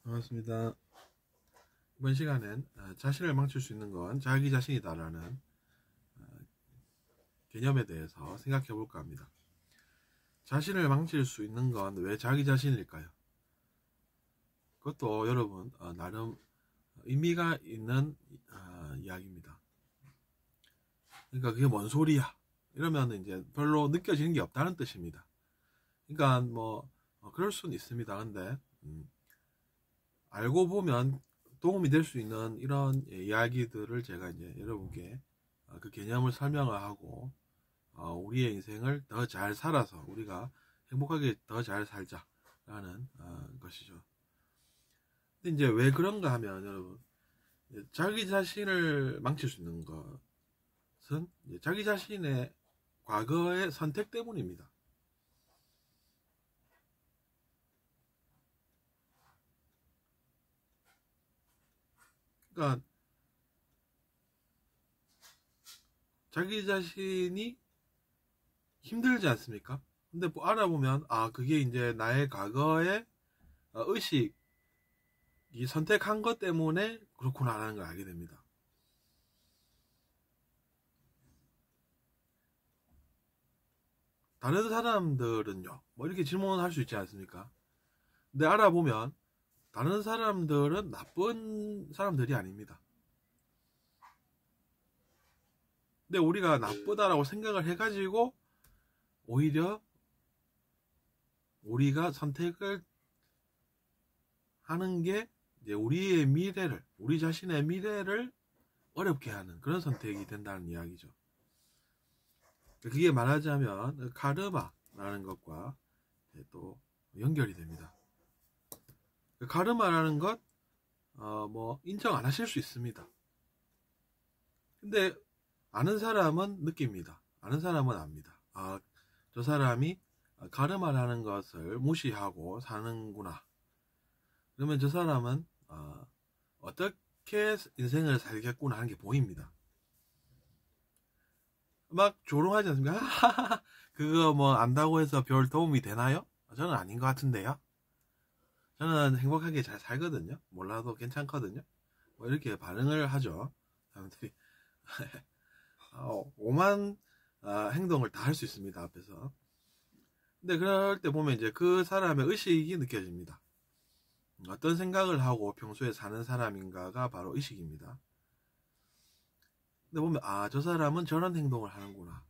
반갑습니다. 이번 시간엔 자신을 망칠 수 있는 건 자기 자신이다라는 개념에 대해서 생각해 볼까 합니다. 자신을 망칠 수 있는 건 왜 자기 자신일까요? 그것도 여러분 나름 의미가 있는 이야기입니다. 그러니까 그게 뭔 소리야? 이러면 이제 별로 느껴지는 게 없다는 뜻입니다. 그러니까 뭐 그럴 수는 있습니다. 근데 알고 보면 도움이 될 수 있는 이런 이야기들을 제가 이제 여러분께 그 개념을 설명을 하고 우리의 인생을 더 잘 살아서 우리가 행복하게 더 잘 살자라는 것이죠. 근데 이제 왜 그런가 하면 여러분, 자기 자신을 망칠 수 있는 것은 자기 자신의 과거의 선택 때문입니다. 그러니까 자기 자신이 힘들지 않습니까? 근데 뭐 알아보면 그게 이제 나의 과거의 의식이 선택한 것 때문에 그렇구나 라는 걸 알게 됩니다. 다른 사람들은요, 뭐 이렇게 질문을 할 수 있지 않습니까? 근데 알아보면 다른 사람들은 나쁜 사람들이 아닙니다. 근데 우리가 나쁘다라고 생각을 해가지고 오히려 우리가 선택을 하는 게 이제 우리의 미래를, 우리 자신의 미래를 어렵게 하는 그런 선택이 된다는 이야기죠. 그게 말하자면 카르마라는 것과 또 연결이 됩니다. 카르마라는 것 뭐 인정 안 하실 수 있습니다. 근데 아는 사람은 느낍니다. 아는 사람은 압니다. 저 사람이 카르마라는 것을 무시하고 사는구나. 그러면 저 사람은 어떻게 인생을 살겠구나 하는 게 보입니다. 막 조롱하지 않습니까? 그거 뭐 안다고 해서 별 도움이 되나요? 저는 아닌 것 같은데요. 저는 행복하게 잘 살거든요. 몰라도 괜찮거든요. 뭐 이렇게 반응을 하죠. 사람들이 오만 행동을 다 할 수 있습니다. 앞에서. 근데 그럴 때 보면 이제 그 사람의 의식이 느껴집니다. 어떤 생각을 하고 평소에 사는 사람인가가 바로 의식입니다. 근데 보면 저 사람은 저런 행동을 하는구나.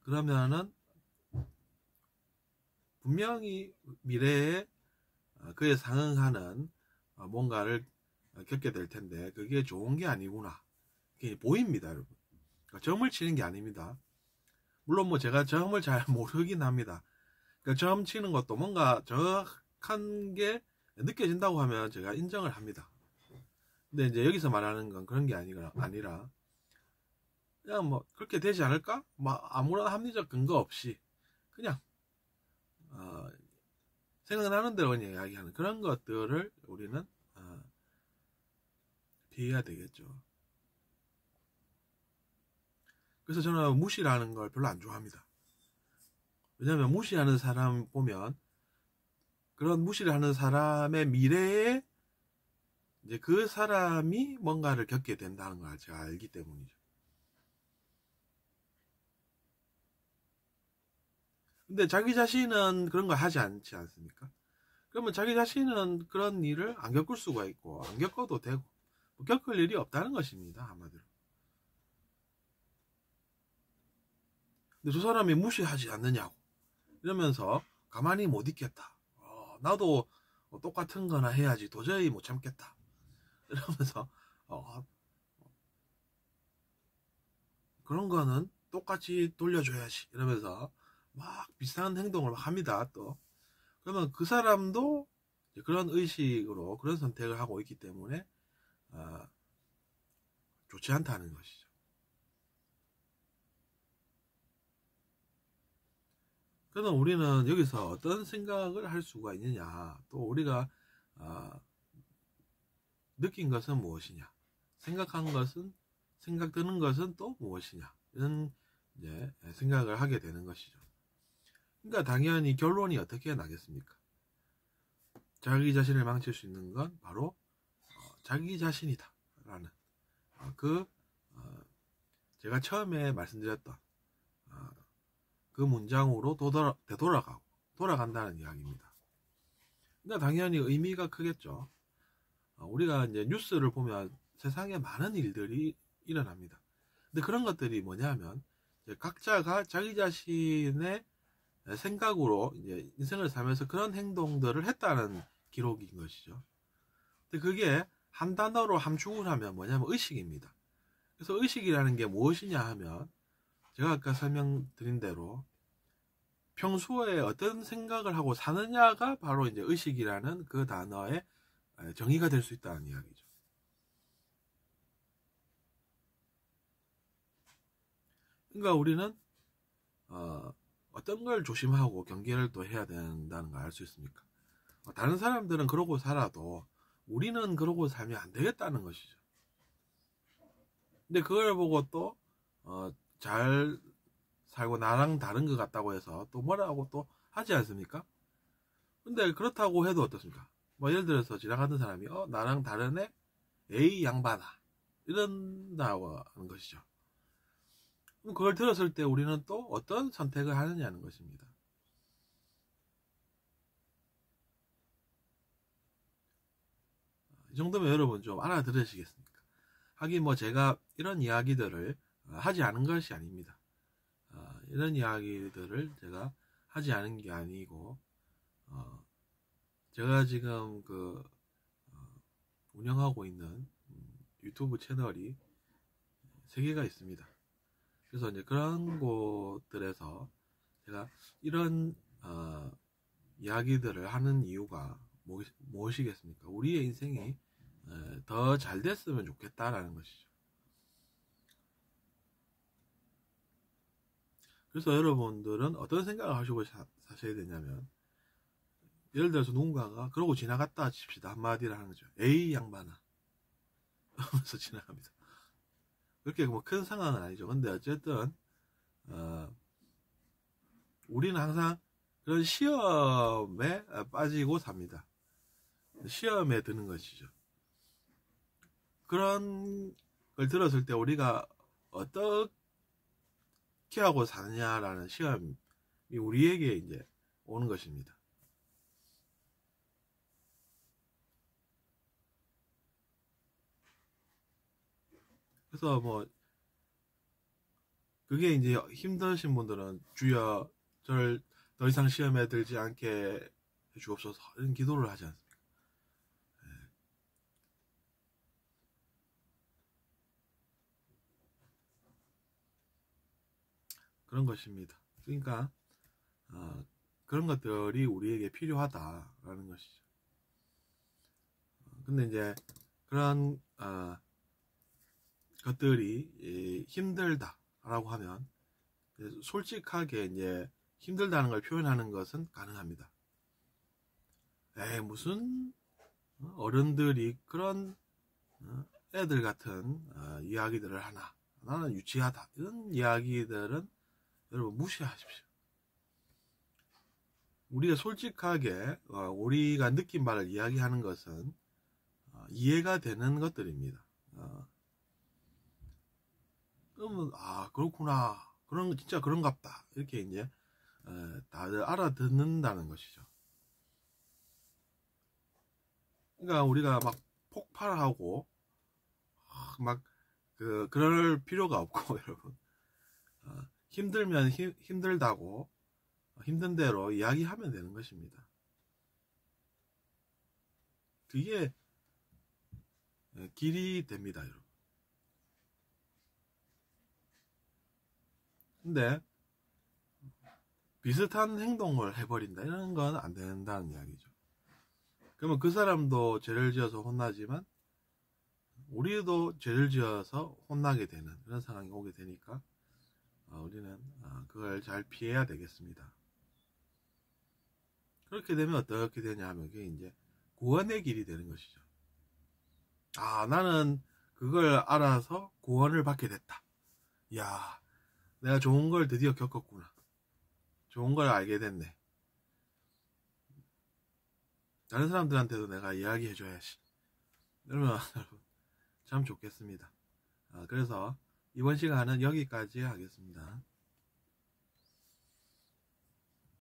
그러면은 분명히 미래에 그에 상응하는 뭔가를 겪게 될 텐데 그게 좋은 게 아니구나. 그게 보입니다, 여러분. 그러니까 점을 치는 게 아닙니다. 물론 뭐 제가 점을 잘 모르긴 합니다. 그러니까 점 치는 것도 뭔가 정확한 게 느껴진다고 하면 제가 인정을 합니다. 근데 이제 여기서 말하는 건 그런 게 아니라 그냥 뭐 그렇게 되지 않을까? 뭐 아무런 합리적 근거 없이 그냥 생각나는 대로 그냥 이야기하는 그런 것들을 우리는 피해야 되겠죠. 그래서 저는 무시라는 걸 별로 안 좋아합니다. 왜냐하면 무시하는 사람 보면 그런 무시를 하는 사람의 미래에 이제 그 사람이 뭔가를 겪게 된다는 걸 제가 알기 때문이죠. 근데 자기 자신은 그런 걸 하지 않지 않습니까? 그러면 자기 자신은 그런 일을 안 겪을 수가 있고 안 겪어도 되고 뭐 겪을 일이 없다는 것입니다. 한마디로. 근데 저 사람이 무시하지 않느냐고 이러면서 가만히 못 있겠다. 나도 똑같은 거나 해야지 도저히 못 참겠다. 이러면서 그런 거는 똑같이 돌려줘야지 이러면서 막 비슷한 행동을 막 합니다. 또 그러면 그 사람도 그런 의식으로 그런 선택을 하고 있기 때문에 좋지 않다는 것이죠. 그러면 우리는 여기서 어떤 생각을 할 수가 있느냐, 또 우리가 느낀 것은 무엇이냐, 생각드는 것은 또 무엇이냐, 이런 이제 생각을 하게 되는 것이죠. 그러니까 당연히 결론이 어떻게 나겠습니까? 자기 자신을 망칠 수 있는 건 바로 자기 자신이다 라는 제가 처음에 말씀드렸던 그 문장으로 되돌아가고 돌아간다는 이야기입니다. 근데 당연히 의미가 크겠죠. 우리가 이제 뉴스를 보면 세상에 많은 일들이 일어납니다. 근데 그런 것들이 뭐냐면 각자가 자기 자신의 생각으로 이제 인생을 살면서 그런 행동들을 했다는 기록인 것이죠. 근데 그게 한 단어로 함축을 하면 뭐냐면 의식입니다. 그래서 의식이라는 게 무엇이냐 하면 제가 아까 설명드린 대로 평소에 어떤 생각을 하고 사느냐가 바로 이제 의식이라는 그 단어의 정의가 될 수 있다는 이야기죠. 그러니까 우리는 어떤 걸 조심하고 경계를 또 해야 된다는 걸 알 수 있습니까? 다른 사람들은 그러고 살아도 우리는 그러고 살면 안 되겠다는 것이죠. 근데 그걸 보고 또 잘 살고 나랑 다른 것 같다고 해서 또 뭐라고 또 하지 않습니까? 근데 그렇다고 해도 어떻습니까? 뭐 예를 들어서 지나가는 사람이 나랑 다른 애 A 양반아 이런다고 하는 것이죠. 그럼 그걸 들었을 때 우리는 또 어떤 선택을 하느냐는 것입니다. 이 정도면 여러분 좀 알아들으시겠습니까? 하긴 뭐 제가 이런 이야기들을 하지 않은 것이 아닙니다. 이런 이야기들을 제가 하지 않은 게 아니고 제가 지금 운영하고 있는 유튜브 채널이 3개가 있습니다. 그래서 이제 그런 곳들에서 제가 이런 이야기들을 하는 이유가 무엇이겠습니까? 우리의 인생이 더 잘 됐으면 좋겠다라는 것이죠. 그래서 여러분들은 어떤 생각을 하시고 사셔야 되냐면 예를 들어서 누군가가 그러고 지나갔다 칩시다. 한마디를 하는 거죠. 에이 양반아 하면서 지나갑니다. 그렇게 뭐 큰 상황은 아니죠. 근데 어쨌든 우리는 항상 그런 시험에 빠지고 삽니다. 시험에 드는 것이죠. 그런 걸 들었을 때 우리가 어떻게 하고 사느냐라는 시험이 우리에게 이제 오는 것입니다. 그래서 뭐 그게 이제 힘드신 분들은 주여 저를 더 이상 시험에 들지 않게 해주옵소서 이런 기도를 하지 않습니까? 그런 것입니다. 그러니까 그런 것들이 우리에게 필요하다라는 것이죠. 근데 이제 그런 것들이 힘들다라고 하면 솔직하게 이제 힘들다는 걸 표현하는 것은 가능합니다. 무슨 어른들이 그런 애들 같은 이야기들을 하나, 나는 유치하다, 이런 이야기들은 여러분 무시하십시오. 우리가 솔직하게 우리가 느낀 바를 이야기하는 것은 이해가 되는 것들입니다. 그러면 그렇구나, 진짜 그런갑다, 이렇게 이제 다들 알아듣는다는 것이죠. 그러니까 우리가 막 폭발하고 막 그럴 필요가 없고 여러분 힘들면 힘들다고 힘든 대로 이야기하면 되는 것입니다. 그게 길이 됩니다, 여러분. 근데 비슷한 행동을 해버린다, 이런 건 안 된다는 이야기죠. 그러면 그 사람도 죄를 지어서 혼나지만 우리도 죄를 지어서 혼나게 되는 그런 상황이 오게 되니까 우리는 그걸 잘 피해야 되겠습니다. 그렇게 되면 어떻게 되냐 하면 그게 이제 구원의 길이 되는 것이죠. 나는 그걸 알아서 구원을 받게 됐다. 야, 내가 좋은 걸 드디어 겪었구나. 좋은 걸 알게 됐네. 다른 사람들한테도 내가 이야기해줘야지. 그러면 참 좋겠습니다. 그래서 이번 시간은 여기까지 하겠습니다.